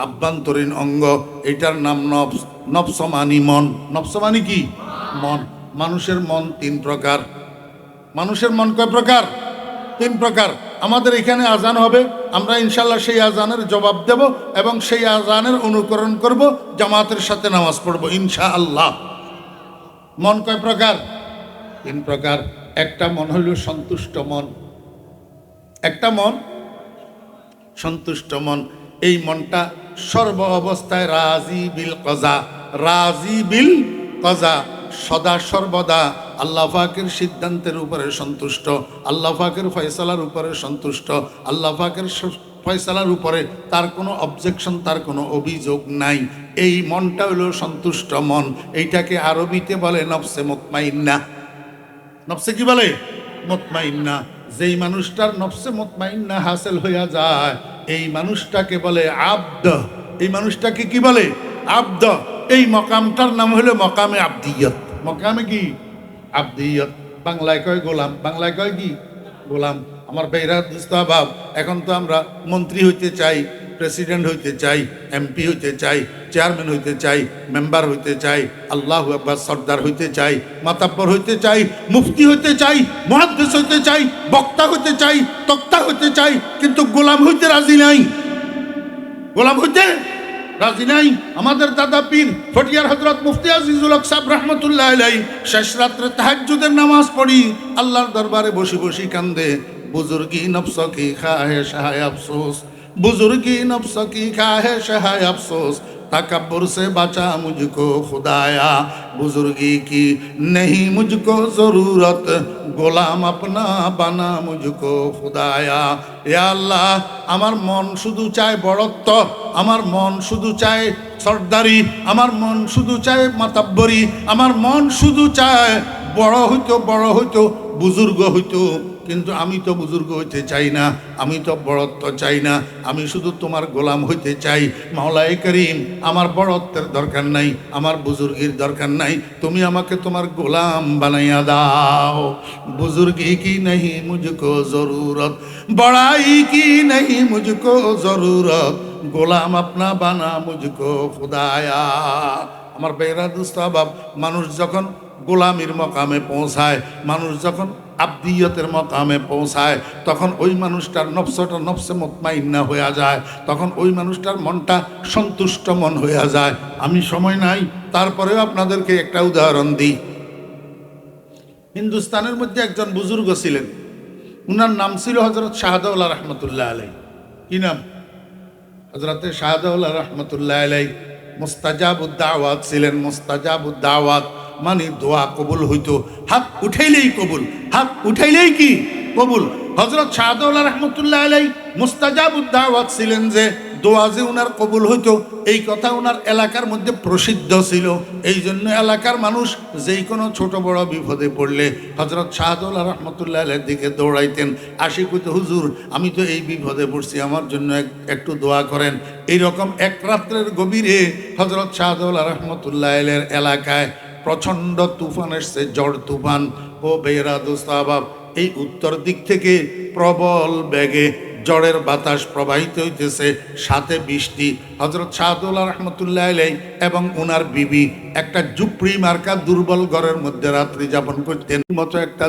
আভ্যন্তরীণ অঙ্গ। এটার নাম নফস। নফস মানি মন। নফস মানি কি? মন। মানুষের মন তিন প্রকার। মানুষের মন কয় প্রকার? তিন প্রকার। আমাদের এখানে আজান হবে, আমরা ইনশাল্লাহ সেই আজানের জবাব দেব এবং সেই আজানের অনুকরণ করব, জামাতের সাথে নামাজ পড়ব ইনশাআল্লাহ। মন কয় প্রকার? তিন প্রকার। একটা মন হইল সন্তুষ্ট মন। একটা মন সন্তুষ্ট মন। এই মনটা সর্ব অবস্থায় রাজি বিল কজা, রাজি বিল কজা, সদা সর্বদা আল্লাহ পাকের সিদ্ধান্তের উপরে সন্তুষ্ট, আল্লাহ পাকের ফয়সালার উপরে সন্তুষ্ট, আল্লাহ পাকের ফয়সালার উপরে তার কোনো অবজেকশন, তার কোনো অভিযোগ নাই। এই মনটা হলো সন্তুষ্ট মন। এইটাকে আরবিতে বলে নফসে মুতমাইন্না। নফসে কি বলে? মুতমাইন্না। যেই মানুষটার নফসে মুতমাইন্না হাসিল হইয়া যায়, এই মানুষটাকে বলে আব্দ। এই মানুষটাকে কি বলে? আব্দ। এই মকামটার নাম হলো মকামে আব্দিয়ত। মকামে কি? আব্দিয়ত। বাংলায় কয় গোলাম, বাংলায় কয় কি? গোলাম। আমার বেহরা দোস্ত আহবাব, এখন তো আমরা মন্ত্রী হইতে চাই, প্রেসিডেন্ট হইতে চাই, এমপি হইতে চাই, চেয়ারম্যান হইতে চাই, মেম্বার হইতে চাই, আল্লাহু আকবার, সর্দার হইতে চাই, মাতাব্বর হইতে চাই, মুফতি হইতে চাই, মুহাদ্দিস হইতে চাই, বক্তা হইতে চাই, তক্তা হইতে চাই, কিন্তু গোলাম হইতে রাজি নাই। গোলাম হইতে রাজি নাই। আমাদের দাদা পীর ফটিয়ার হযরত মুফতি আজিজুল হক সাহেব রহমতুল্লাহ আলাইহি শেষ রাত্রে তাহাজ্জুদের নামাজ পড়ি আল্লাহর দরবারে বসে বসে কান্দে, বুজুর্গি নফস কি খাহে শাহে আফসোস, बुजुर्गी नफ्स की ख्वाहिश है अफसोस, तकब्बुर से बचा मुझको खुदाया, बुजुर्गी की नहीं मुझको ज़रूरत, গোলাম अपना बना मुझको खुदाया। या अल्लाह, আমার মন শুধু চায় বড়ত্ব, আমার মন শুধু চায় সর্দারি, আমার মন শুধু চায় মাতাব্বরি, আমার মন শুধু চায় বড় হইতো বুজুর্গ হইতো। কিন্তু আমি তো বুজুর্গ হইতে চাই না, আমি তো বড়ত্ব চাই না, আমি শুধু তোমার গোলাম হইতে চাই। মাওলায়ে করিম, আমার বড়ত্বের দরকার নাই, আমার বুজুর্গির দরকার নাই, তুমি আমাকে তোমার গোলাম বানাইয়া দাও। বুজুর্গি কি नहीं मुझको जरूरत, बड़ाई की नहीं मुझको जरूरत, গোলাম अपना बना मुझको खुदाया। আমার বেহরা দোস্ত আহবাব, মানুষ যখন গোলামির মকামে পৌঁছায়, মানুষ যখন আব্দিয়তের মকামে পৌঁছায়, তখন ওই মানুষটার নফসটা নফসে মুতমাইন্না হয়ে যায়, তখন ওই মানুষটার মনটা সন্তুষ্ট মন হয়ে যায়। আমি সময় নাই, তারপরেও আপনাদেরকে একটা উদাহরণ দিই। হিন্দুস্তানের মধ্যে একজন বুজুর্গ ছিলেন, উনার নাম ছিল হজরত শাহদাউল্লাহ রহমতুল্লাহ আলাই। কি নাম? হজরতে শাহদাউল্লাহ রহমতুল্লাহ আলাই মুস্তাজাবুদ দাওয়াত ছিলেন। মুস্তাজাবুদ দাওয়াত মানে দোয়া কবুল হইতো, হাত উঠাইলেই কবুল, হাত উঠাইলেই কি কবুল। হজরত শাহদাউল্লাহ রহমতুল্লাহ আলাই মুস্তাজাবুদ দাওয়াত ছিলেন, যে দোয়া যে উনার কবুল হইতো এই কথা উনার এলাকার মধ্যে প্রসিদ্ধ ছিল। এই জন্য এলাকার মানুষ যেই কোনো ছোট বড় বিপদে পড়লে হজরত শাহদাউল্লাহ রহমতুল্লাহ আলাইহির দিকে দৌড়াইতেন, আশি কইতে, হুজুর আমি তো এই বিপদে পড়ছি, আমার জন্য একটু দোয়া করেন। এইরকম এক রাত্রের গভীরে হজরত শাহদাউল্লাহ রহমতুল্লাহ আলাইহির এলাকায় প্রচণ্ড তুফান এসছে, ঝড় তুফান। ও বেহরা দোস্ত আহবাব, এই উত্তর দিক থেকে প্রবল বেগে ঝড়ের বাতাস প্রবাহিত হইতেছে, সাথে বৃষ্টি। হজরত শাহদাউল্লাহ রহমতুল্লাহ আলাইহি এবং ওনার বিবি একটা ঝুপড়ি মার্কা দুর্বল ঘরের মধ্যে রাত্রি যাপন করতেন। মতো একটা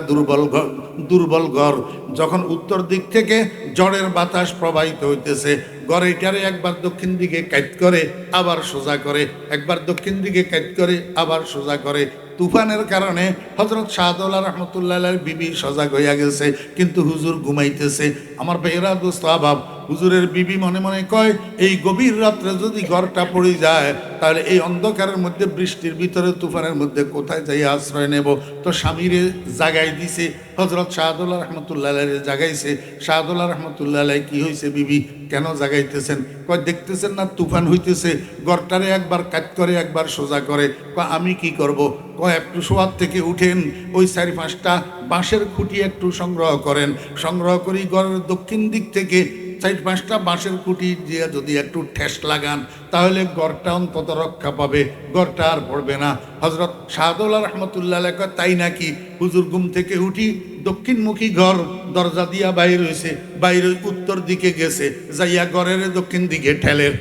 দুর্বল ঘর, যখন উত্তর দিক থেকে ঝড়ের বাতাস প্রবাহিত হইতেছে, ঘরেটারে একবার দক্ষিণ দিকে কাট করে আবার সোজা করে, একবার দক্ষিণ দিকে কাট করে আবার সোজা করে। তুফানের কারণে হজরত শাহদাউল্লাহ রহমতুল্লাহ আলাইহির বিবি সজাগ হইয়া গেছে, কিন্তু হুজুর ঘুমাইতেছে। আমার বেহরা দোস্ত আহবাব, হুজুরের বিবি মনে মনে কয়, এই গভীর রাত্রে যদি ঘরটা পড়ে যায় তাহলে এই অন্ধকারের মধ্যে বৃষ্টির ভিতরে তুফানের মধ্যে কোথায় যাই আশ্রয় নেব। তো স্বামীরে জাগাই দিছে, হজরত শাহাদুল্লাহ রহমতুল্লাহ আলাইহি জাগাইছে। শাহাদুল্লাহ রহমতুল্লাহ আলাইহি কি হয়েছে বিবি, কেন জাগাইতেছেন? কয় দেখতেছেন না তুফান হইতেছে, ঘরটারে একবার কাজ করে একবার সোজা করে। কয় আমি কি করব? কয় একটু শোয়ার থেকে উঠেন, ওই 4-5টা বাঁশের খুঁটি একটু সংগ্রহ করেন, সংগ্রহ করি ঘরের দক্ষিণ দিক থেকে 4-5টা বাঁশের খুঁটি দিয়ে যদি একটু ঠেস লাগান তাহলে ঘরটা অন্তত রক্ষা পাবে, ঘরটা আর পড়বে না। হজরত শাহাদুল্লাহ রহমতুল্লাহ আলাইহি কয় তাই নাকি? হুজুর ঘুম থেকে উঠি, দক্ষিণমুখী ঘর, দরজা দিয়া বাইর হয়েছে, বাইরে উত্তর দিকে গেছে, যাইয়া ঘরের দক্ষিণ দিকে ঠেলের।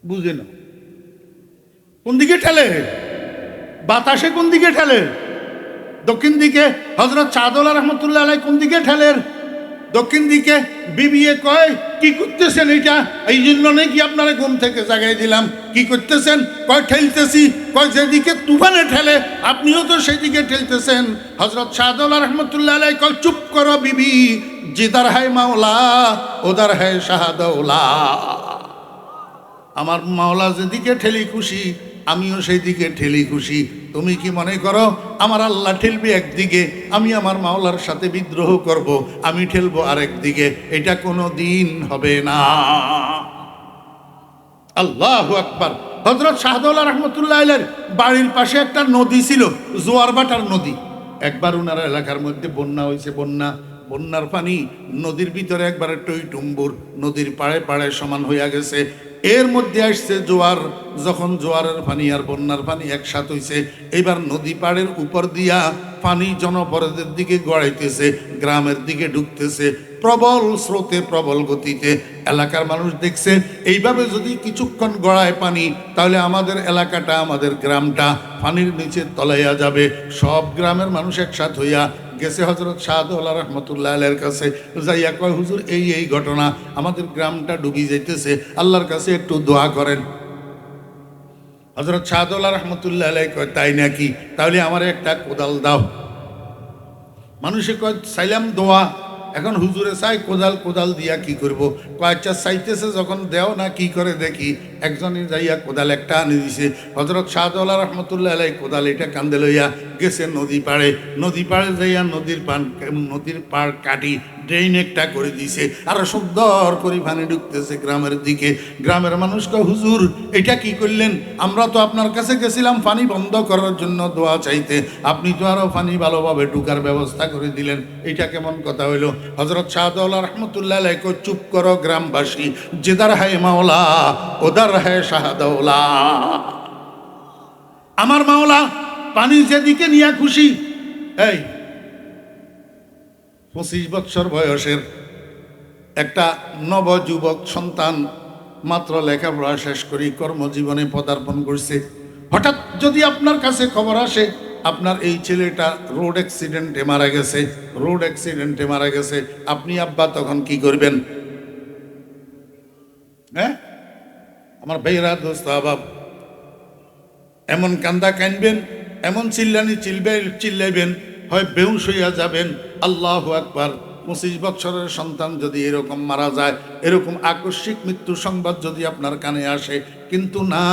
বুঝে না কোন দিকে ঠেলে, বাতাসে কোন দিকে ঠেলে? দক্ষিণ দিকে। হজরত শাহাদুল্লাহ রহমতুল্লাহ আলাইহি কোন দিকে ঠেলের? দক্ষিণ দিকে। বিবিয়ে কয় কি করতেছেন এটা? এই জন্য নাকি আপনারা ঘুম থেকে জাগাই দিলাম। কি করতেছেন? কয় ঠেলতেছি। কয় যেদিকে তুফানে ঠেলে আপনিও তো সেদিকে ঠেলতেছেন। হজরত শাহাদুল্লাহ রহমতুল্লাহ আলাইহি কয় চুপ করো বিবি, জিদার হায় মাওলা ওদার হায় শাহাদুল্লাহ। আমার মাওলা যেদিকে ঠেলি খুশি আমিও সেই দিকে ঠেলি খুশি। তুমি কি মনে করো আমার আল্লাহ ঠেলবে একদিকে, আমি আমার মাওলার সাথে বিদ্রোহ করব, আমি ঠেলবো আরেক দিকে? এটা কোনো দিন হবে না। আল্লাহু আকবার। হযরত শাহদৌলা রাহমাতুল্লাহ আলাইহির বাড়ির পাশে একটা নদী ছিল, জোয়ারবাটার নদী। একবার ওনার এলাকার মধ্যে বন্যা হয়েছে, বন্যার পানি নদীর ভিতরে একবারে টইটুম্বুর, নদীর পাড়ে পাড়ে সমান হইয়া গেছে। এর মধ্যে আসছে জোয়ার। যখন জোয়ারের পানি আর বন্যার পানি একসাথে হইছে, এবার নদী পাড়ের উপর দিয়া পানি জনপদের দিকে গড়াইতেছে, গ্রামের দিকে ঢুকতেছে প্রবল স্রোতে, প্রবল গতিতে। এলাকার মানুষ দেখছে এইভাবে যদি কিছুক্ষণ গড়ায় পানি তাহলে আমাদের এলাকাটা, আমাদের গ্রামটা পানির নিচে তলাইয়া যাবে। সব গ্রামের মানুষ একসাথ হইয়া গেছে হযরত শাহদৌলা রাহমাতুল্লাহ আলাইহির কাছে, যাইয়া কয় হুজুর এই ঘটনা, আমাদের গ্রামটা ডুবি যাইতেছে, আল্লাহর কাছে একটু দোয়া করেন। হযরত শাহদৌলা রাহমাতুল্লাহ আলাইহি কয় তাই নাকি? তাহলে আমার একটা কোদাল দাও। মানুষে কয় চাইলাম দোয়া, এখন হুজুরে চাই কোদাল দিয়া কি করব? কয় আচ্ছা চাইতেছে যখন দেও না, কি করে দেখি। একজনে যাইয়া কোদাল একটা আনি দিছে। হযরত শাহদৌলা রাহমাতুল্লাহ আলাইহি কোদাল এটা কান্দে লইয়া গেছে নদী পাড়ে যাইয়া নদীর পাড় কাটি ড্রেন একটা করে দিছে, আর সুন্দর করে পানি ঢুকতেছে গ্রামের দিকে। গ্রামের মানুষ কয় হুজুর এটা কি করলেন? আমরা তো আপনার কাছে গেছিলাম পানি বন্ধ করার জন্য দোয়া চাইতে, আপনি তো আরো পানি ভালোভাবে ঢুকার ব্যবস্থা করে দিলেন, এটা কেমন কথা হইল? হযরত শাহদৌলা রাহমাতুল্লাহ আলাইহি কয় চুপ করো গ্রামবাসী, যেদার হায় মাওলা ওদার হায় শাহদৌলা। আমার মাওলা পানি যেদিকে নিয়ে খুশি। এই 25 বছর বয়সের একটা নবযুবক সন্তান মাত্র লেখাপড়া শেষ করি কর্মজীবনে পদার্পণ করছে। হঠাৎ যদি আপনার কাছে খবর আসে আপনার এই ছেলেটা রোড অ্যাক্সিডেন্টে মারা গেছে, আপনি আব্বা তখন কি করবেন? হ্যাঁ আমার ভাইরা দোস্ত আবাব, এমন কান্দা কানবেন, এমন চিল্লাইবেন, হয় বেহুশ হইয়া যাবেন। আল্লাহু আকবার। 25 বছরের সন্তান যদি এরকম মারা যায়, এরকম আকস্মিক মৃত্যু সংবাদ যদি আপনার কানে আসে, কিন্তু না,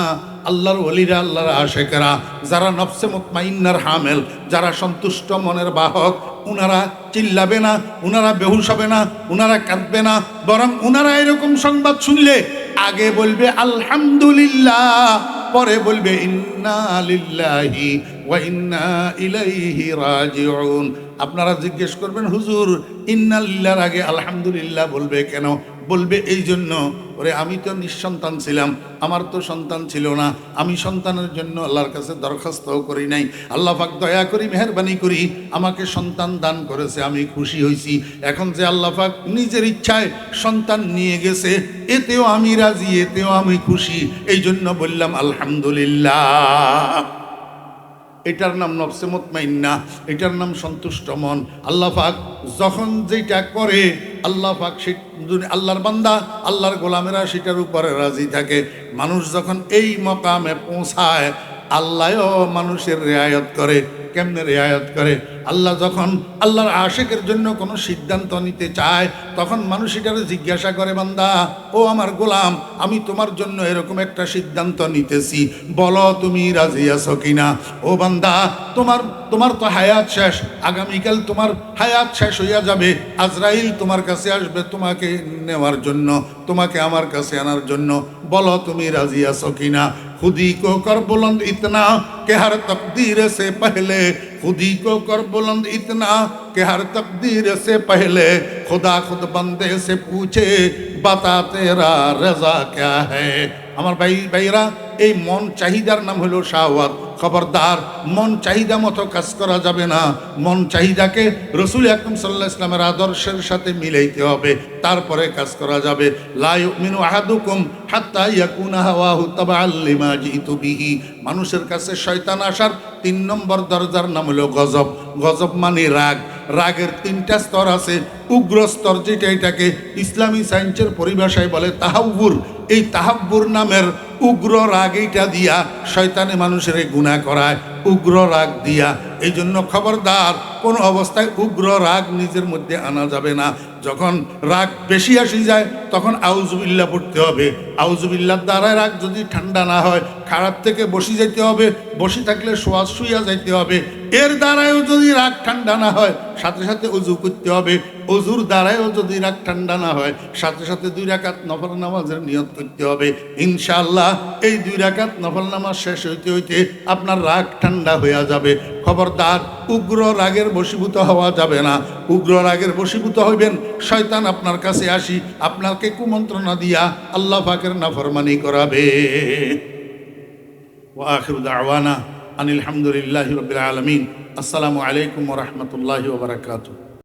আল্লাহর ওলিরা, আল্লাহর আশেকেরা, যারা নফসে মুতমাইন্নার হামেল, যারা সন্তুষ্ট মনের বাহক, উনারা চিল্লাবে না, উনারা বেহুশ হবে না, উনারা কাঁদবে না, বরং উনারা এরকম সংবাদ শুনলে আগে বলবে আলহামদুলিল্লাহ, পরে বলবে ইন্না লিল্লাহি ওয়া ইন্না ইলাইহি রাজিউন। আপনারা জিজ্ঞেস করবেন হুজুর ইন্না লিল্লাহর আগে আলহামদুলিল্লাহ বলবে কেন? বলবে এই জন্য, ওরে আমি তো নিঃসন্তান ছিলাম, আমার তো সন্তান ছিল না, আমি সন্তানের জন্য আল্লাহর কাছে দরখাস্তও করি নাই। আল্লাহ পাক দয়া করি, মেহেরবানি করি আমাকে সন্তান দান করেছে, আমি খুশি হয়েছি। এখন যে আল্লাহ পাক নিজের ইচ্ছায় সন্তান নিয়ে গেছে, এতেও আমি রাজি, এতেও আমি খুশি, এই জন্য বললাম আলহামদুলিল্লাহ। এটার নাম নফসে মুতমাইন্না, এটার নাম সন্তুষ্ট মন। আল্লাহ পাক যখন যেটা করে, আল্লাহ পাক সে আল্লাহর বান্দা, আল্লাহর গোলামেরা সেটার উপরে রাজি থাকে। মানুষ যখন এই মকামে পৌঁছায়, আল্লাহও মানুষের রেয়ায়ত করে। কেমনে রেয়ায়ত করে। আল্লাহ যখন আল্লাহর আশিকের জন্য কোনো সিদ্ধান্ত নিতে চায়, তখন মানুষ এটারে জিজ্ঞাসা করে, বান্দা ও আমার গোলাম, আমি তোমার জন্য এরকম একটা সিদ্ধান্ত নিতেছি, বলো তুমি রাজি আছো কিনা। ও বান্দা, তোমার তো হায়াত শেষ, আগামীকাল তোমার হায়াত শেষ হইয়া যাবে, আজরাইল তোমার কাছে আসবে তোমাকে নেওয়ার জন্য, তোমাকে আমার কাছে আনার জন্য, বলো তুমি রাজি আছো কিনা। खुदी को कर बुलंद इतना कि हर तकदीर से पहले, खुदी को कर बुलंद इतना कि हर तकदीर से पहले खुदा खुद बंदे से पूछे बता तेरा रजा क्या है। আমার ভাইরা, এই মন চাহিদার নাম হলো শাহওয়াত। খবরদার, মন চাহিদা মতো কাজ করা যাবে না। মন চাহিদাকে রসুল আকরাম সাল্লাল্লাহু আলাইহি ওয়াসাল্লামের আদর্শের সাথে মিলাইতে হবে, তারপরে কাজ করা যাবে। লা ইউমিনু আহাদুকুম হাত্তা ইয়াকুনা হাওয়াহু তাবাআল লিমা জিতু বিহি। মানুষের কাছে শয়তান আসার 3 নম্বর দরজার নাম হলো গজব। গজব মানে রাগ। রাগের 3টা স্তর আছে। উগ্র স্তর, যেটা এটাকে ইসলামী সায়েন্সের পরিভাষায় বলে তাহাব্বুর। এই তাহাব্বুর নামের উগ্র রাগ এইটা দিয়া শয়তানে মানুষের গুনাহ করায়, উগ্র রাগ দিয়া। এই জন্য খবরদার, কোনো অবস্থায় উগ্র রাগ নিজের মধ্যে আনা যাবে না। যখন রাগ বেশি আসি যায়, তখন আউযুবিল্লাহ পড়তে হবে। আউযুবিল্লাহর দ্বারা রাগ যদি ঠান্ডা না হয়, খারাপ থেকে বসি যাইতে হবে, বসি থাকলে শুইয়া যাইতে হবে। এর দ্বারাও যদি রাগ ঠান্ডা না হয়, সাথে সাথে উজু করতে হবে। উজুর দ্বারাও যদি রাগ ঠান্ডা না হয়, সাথে সাথে 2 রাকাত নফল নামাজের নিয়ত করতে হবে। ইনশাআল্লাহ এই 2 রাকাত নফল নামাজ শেষ হইতে হইতে আপনার রাগ ঠান্ডা হয়ে যাবে। খবরদার, উগ্র রাগের বশীভূত হওয়া যাবে না। উগ্র রাগের বশীভূত হইবেন, শয়তান আপনার কাছে আসি আপনাকে কুমন্ত্রণা দিয়া আল্লাহ পাকের নাফরমানি করাবে। ওয়া আখিরু দাওয়ানা আনিল হামদুলিল্লাহি রাব্বিল আলামিন। আসসালামু আলাইকুম ওয়া রাহমাতুল্লাহি ওয়া বারাকাতুহু।